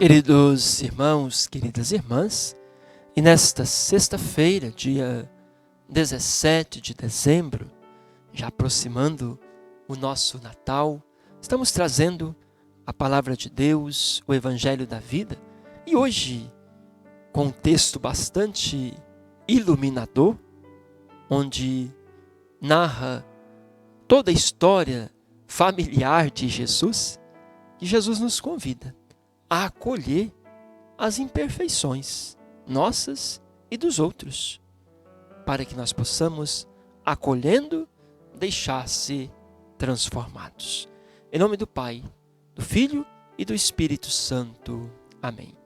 Queridos irmãos, queridas irmãs, e nesta sexta-feira, dia 17 de dezembro, já aproximando o nosso Natal, estamos trazendo a Palavra de Deus, o Evangelho da Vida, e hoje, com um texto bastante iluminador, onde narra toda a história familiar de Jesus, que Jesus nos convida a acolher as imperfeições nossas e dos outros, para que nós possamos, acolhendo, deixar-se transformados. Em nome do Pai, do Filho e do Espírito Santo. Amém.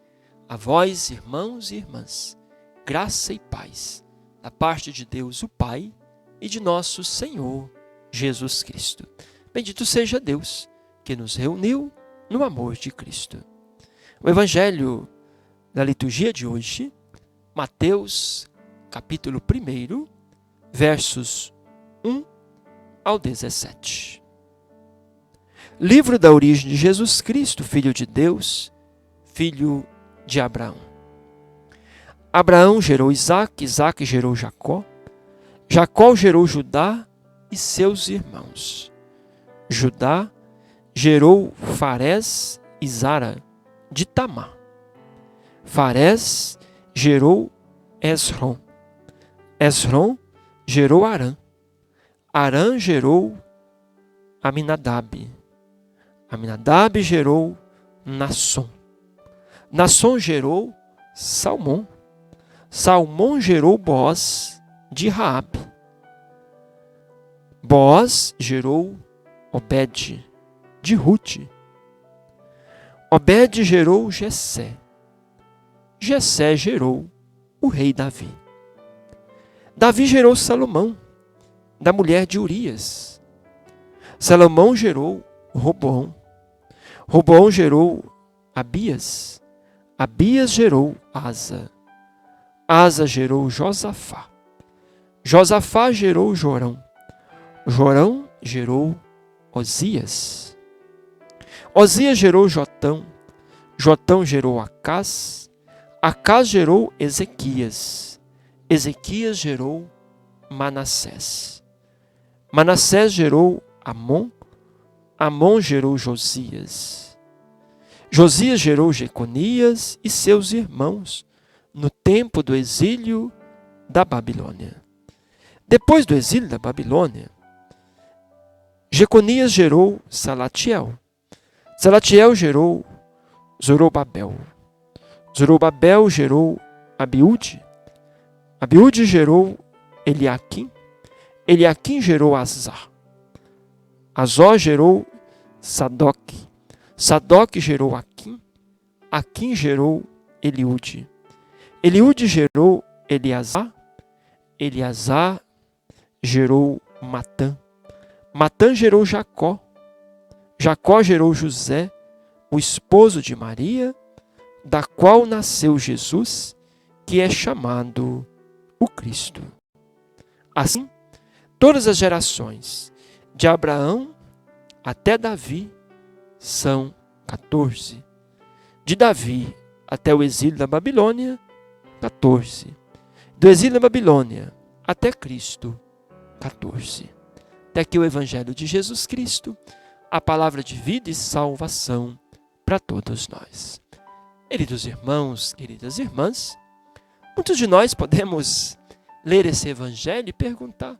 A vós, irmãos e irmãs, graça e paz, da parte de Deus o Pai e de nosso Senhor Jesus Cristo. Bendito seja Deus, que nos reuniu no amor de Cristo. O Evangelho da liturgia de hoje, Mateus, capítulo 1, versos 1 ao 17. Livro da origem de Jesus Cristo, Filho de Deus, filho de Abraão. Abraão gerou Isaque, Isaque gerou Jacó, Jacó gerou Judá e seus irmãos. Judá gerou Farés e Zara de Tamar. Farés gerou Esrom. Esrom gerou Arã. Arã gerou Aminadab. Aminadab gerou Nasson. Nasson gerou Salmão. Salmão gerou Boaz de Raabe. Boaz gerou Obed de Rute. Obed gerou Jessé. Jessé gerou o rei Davi. Davi gerou Salomão, da mulher de Urias. Salomão gerou Roboão. Roboão gerou Abias. Abias gerou Asa. Asa gerou Josafá. Josafá gerou Jorão. Jorão gerou Osias. Osias gerou Jotão. Jotão gerou Acás. Acás gerou Ezequias. Ezequias gerou Manassés. Manassés gerou Amon. Amon gerou Josias. Josias gerou Jeconias e seus irmãos no tempo do exílio da Babilônia. Depois do exílio da Babilônia, Jeconias gerou Salatiel. Salatiel gerou Zorobabel. Zorobabel gerou Abiúde. Abiúde gerou Eliaquim. Eliaquim gerou Azar. Azor gerou Sadoque. Sadoque gerou Aquim. Aquim gerou Eliúde. Eliúde gerou Eleazar. Eleazar gerou Matã. Matã gerou Jacó. Jacó gerou José, o esposo de Maria, da qual nasceu Jesus, que é chamado o Cristo. Assim, todas as gerações, de Abraão até Davi, são 14. De Davi até o exílio da Babilônia, 14. Do exílio da Babilônia até Cristo, 14. Até aqui o Evangelho de Jesus Cristo, a palavra de vida e salvação para todos nós. Queridos irmãos, queridas irmãs, muitos de nós podemos ler esse Evangelho e perguntar: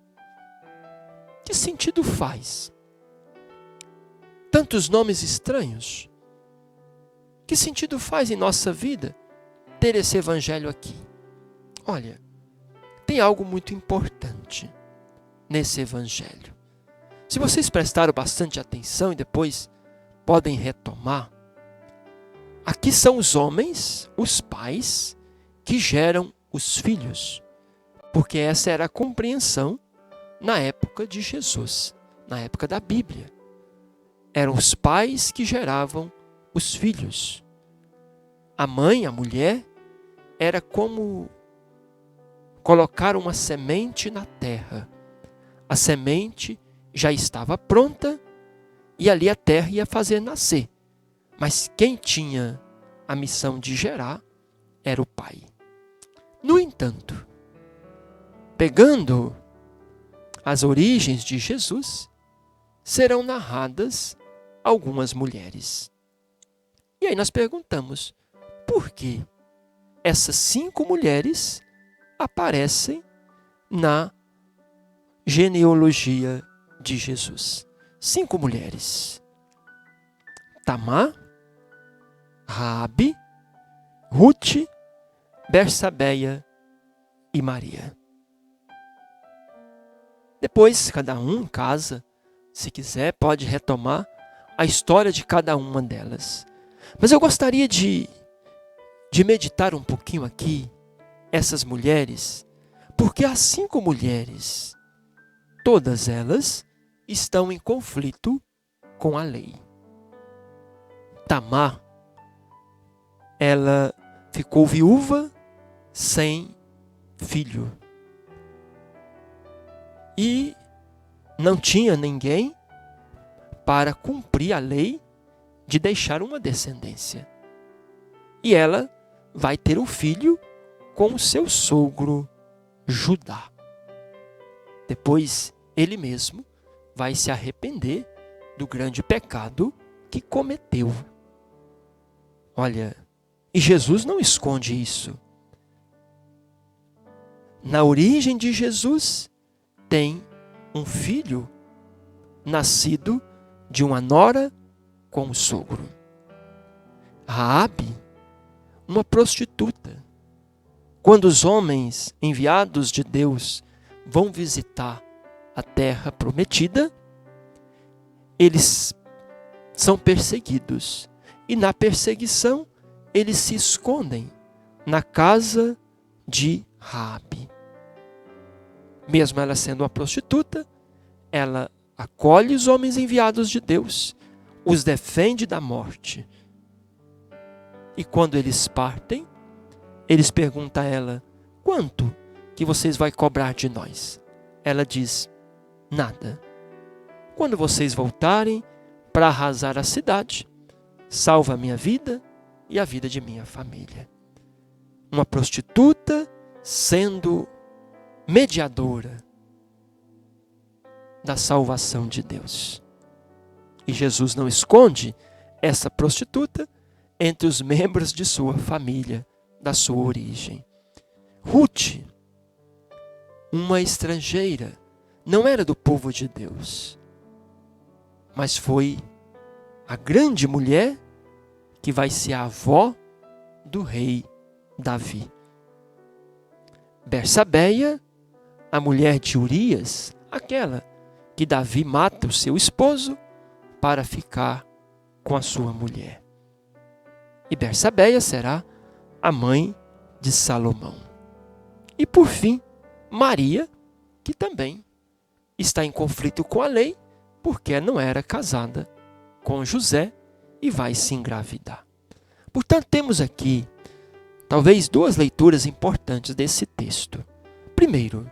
que sentido faz tantos nomes estranhos? Que sentido faz em nossa vida ter esse Evangelho aqui? Olha, tem algo muito importante nesse Evangelho. Se vocês prestaram bastante atenção e depois podem retomar, aqui são os homens, os pais, que geram os filhos, porque essa era a compreensão na época de Jesus, na época da Bíblia. Eram os pais que geravam os filhos. A mãe, a mulher, era como colocar uma semente na terra. A semente já estava pronta e ali a terra ia fazer nascer. Mas quem tinha a missão de gerar era o pai. No entanto, pegando as origens de Jesus, serão narradas algumas mulheres. E aí nós perguntamos, por que essas 5 mulheres aparecem na genealogia de Jesus? 5 mulheres: Tamar, Raabe, Ruth, Bersabeia e Maria. Depois, cada um em casa, se quiser, pode retomar a história de cada uma delas. Mas eu gostaria de meditar um pouquinho aqui essas mulheres, porque as 5 mulheres, todas elas estão em conflito com a lei. Tamar, ela ficou viúva sem filho. E não tinha ninguém para cumprir a lei de deixar uma descendência. E ela vai ter um filho com o seu sogro Judá. Depois, ele mesmo vai se arrepender do grande pecado que cometeu. Olha, e Jesus não esconde isso. Na origem de Jesus, tem um filho nascido de uma nora com o sogro. Raabe, uma prostituta. Quando os homens enviados de Deus vão visitar a terra prometida, eles são perseguidos. E na perseguição, eles se escondem na casa de Raabe. Mesmo ela sendo uma prostituta, ela acolhe os homens enviados de Deus, os defende da morte. E quando eles partem, eles perguntam a ela, quanto que vocês vão cobrar de nós? Ela diz, nada. Quando vocês voltarem para arrasar a cidade, salva a minha vida e a vida de minha família. Uma prostituta sendo mediadora da salvação de Deus. E Jesus não esconde essa prostituta entre os membros de sua família, da sua origem. Ruth, uma estrangeira, não era do povo de Deus, mas foi a grande mulher que vai ser a avó do rei Davi. Bersabeia, a mulher de Urias, aquela que Davi mata o seu esposo para ficar com a sua mulher. E Bersabeia será a mãe de Salomão. E por fim, Maria, que também está em conflito com a lei, porque não era casada com José e vai se engravidar. Portanto, temos aqui talvez 2 leituras importantes desse texto. Primeiro,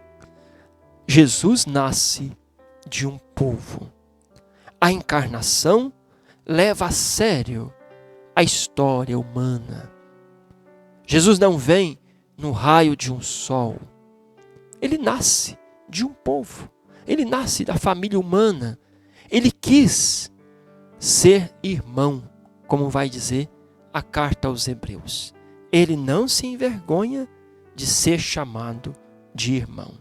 Jesus nasce de um povo. A encarnação leva a sério a história humana. Jesus não vem no raio de um sol. Ele nasce de um povo. Ele nasce da família humana. Ele quis ser irmão, como vai dizer a carta aos Hebreus. Ele não se envergonha de ser chamado de irmão.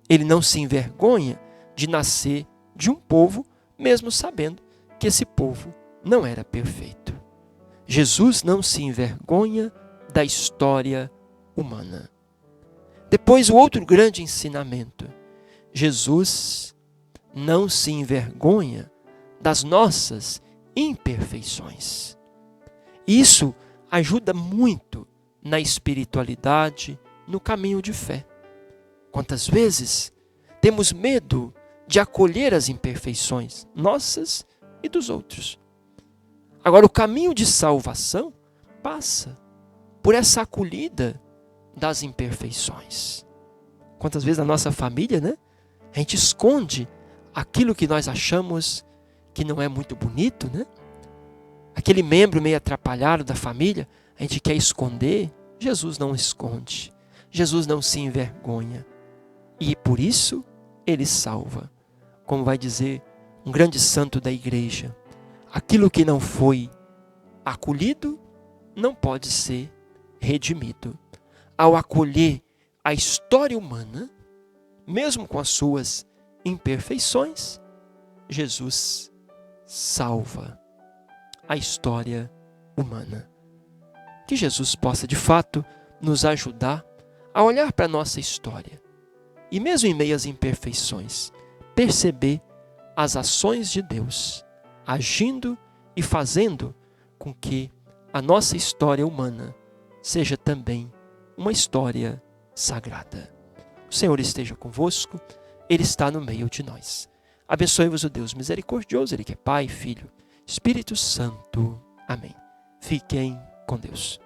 Ele não se envergonha de nascer de um povo, mesmo sabendo que esse povo não era perfeito. Jesus não se envergonha da história humana. Depois, o outro grande ensinamento. Jesus não se envergonha das nossas imperfeições. Isso ajuda muito na espiritualidade, no caminho de fé. Quantas vezes temos medo de acolher as imperfeições nossas e dos outros. Agora, o caminho de salvação passa por essa acolhida das imperfeições. Quantas vezes na nossa família, né, a gente esconde aquilo que nós achamos que não é muito bonito, né? aquele membro meio atrapalhado da família, a gente quer esconder. Jesus não esconde. Jesus não se envergonha. E por isso, Ele salva. Como vai dizer um grande santo da igreja, aquilo que não foi acolhido não pode ser redimido. Ao acolher a história humana, mesmo com as suas imperfeições, Jesus salva a história humana. Que Jesus possa, de fato, nos ajudar a olhar para a nossa história e, mesmo em meio às imperfeições, perceber as ações de Deus agindo e fazendo com que a nossa história humana seja também uma história sagrada. O Senhor esteja convosco, Ele está no meio de nós. Abençoe-vos o Deus misericordioso, Ele que é Pai, Filho, Espírito Santo. Amém. Fiquem com Deus.